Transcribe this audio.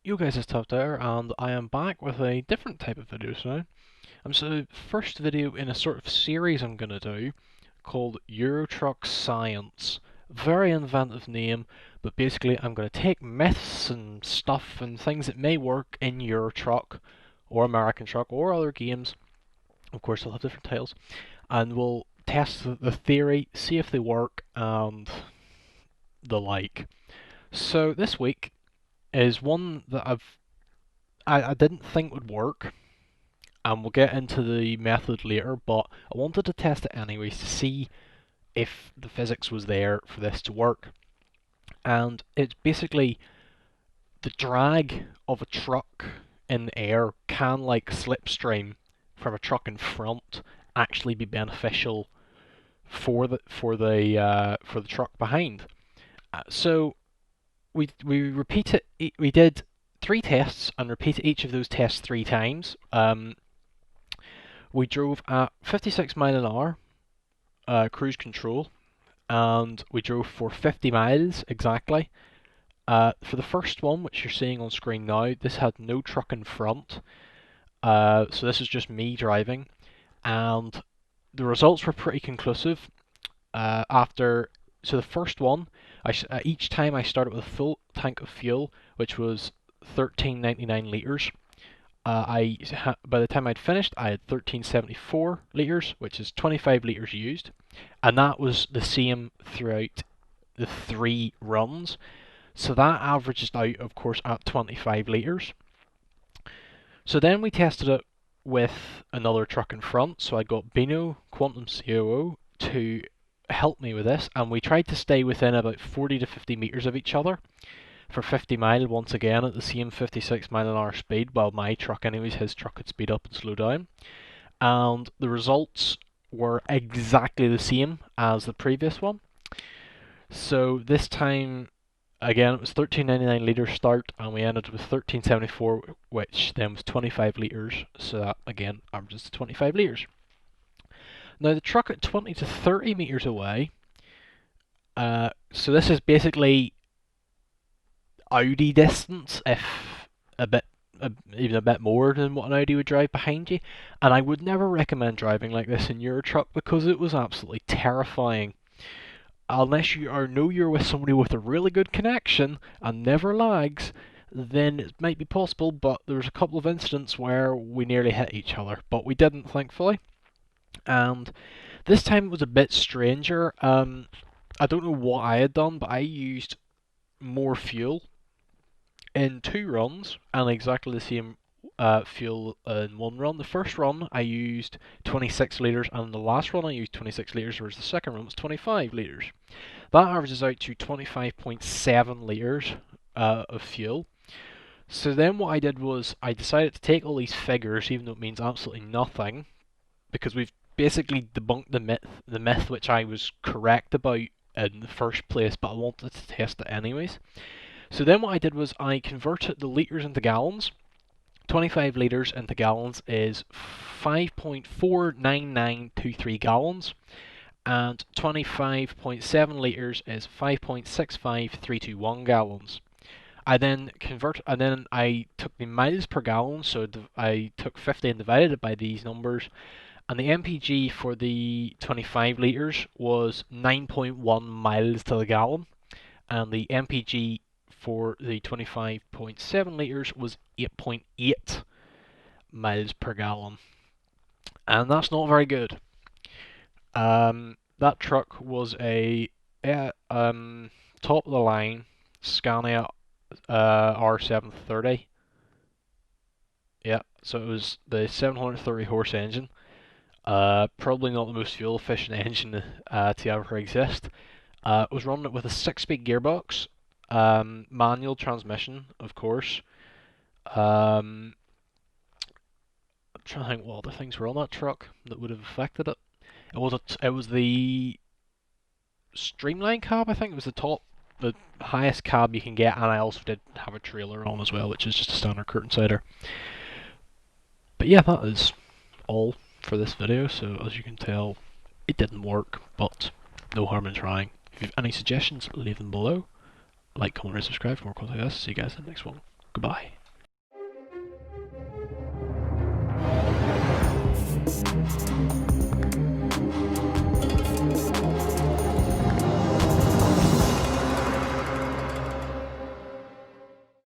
You guys, it's Top there, and I am back with a different type of video now. So the first video in a sort of series I'm going to do called Euro Truck Science. Very inventive name, but basically I'm going to take myths and stuff and things that may work in Euro Truck or American Truck or other games. Of course, they'll have different titles, and we'll test the theory, see if they work, and the like. So this week is one that I didn't think would work, and we'll get into the method later, but I wanted to test it anyways to see if the physics was there for this to work. And it's basically the drag of a truck in the air can, like Slipstream from a truck in front, actually be beneficial for the truck behind. So we repeat it. We did 3 tests and repeated each of those tests 3 times. We drove at 56 mile an hour cruise control, and we drove for 50 miles exactly. For the first one, which you're seeing on screen now, this had no truck in front, so this is just me driving, and the results were pretty conclusive. So the first one, each time I started with a full tank of fuel, which was 1399 litres. By the time I'd finished, I had 1374 litres, which is 25 litres used, and that was the same throughout the 3 runs. So that averages out, of course, at 25 litres. So then we tested it with another truck in front. So I got Bino Quantum COO to help me with this, and we tried to stay within about 40 to 50 metres of each other for 50 mile, once again at the same 56 mile an hour speed. Well, my truck anyways, his truck would speed up and slow down, and the results were exactly the same as the previous one. So this time again it was 1399 litre start, and we ended with 1374, which then was 25 litres, so that again averages to 25 litres. Now the truck at 20 to 30 metres away, so this is basically Audi distance, if a bit, even a bit more than what an Audi would drive behind you. And I would never recommend driving like this in your truck because it was absolutely terrifying. Unless know you're with somebody with a really good connection and never lags, then it might be possible. But there was a couple of incidents where we nearly hit each other, but we didn't, thankfully. And this time it was a bit stranger. I don't know what I had done, but I used more fuel in 2 runs and exactly the same fuel in 1 run. The first run I used 26 litres, and the last run I used 26 litres, whereas the second run was 25 litres. That averages out to 25.7 litres of fuel. So then what I did was I decided to take all these figures, even though it means absolutely nothing, because we've basically debunked the myth which I was correct about in the first place, but I wanted to test it anyways. So then what I did was I converted the litres into gallons. 25 litres into gallons is 5.49923 gallons, and 25.7 litres is 5.65321 gallons. I then took the miles per gallon, so I took 50 and divided it by these numbers, and the MPG for the 25 litres was 9.1 miles to the gallon, and the MPG for the 25.7 litres was 8.8 miles per gallon. And that's not very good. That truck was a top of the line Scania R730. Yeah, so it was the 730 horse engine. Probably not the most fuel efficient engine to ever exist. It was running it with a 6-speed gearbox. Manual transmission, of course. I'm trying to think what other things were on that truck that would have affected it. It was the Streamline cab, I think. It was the highest cab you can get, and I also did have a trailer on as well, which is just a standard curtain sider. But yeah, that is all for this video. So as you can tell, it didn't work, but no harm in trying. If you have any suggestions, leave them below. Like, comment, and subscribe for more content like this. See you guys in the next one. Goodbye.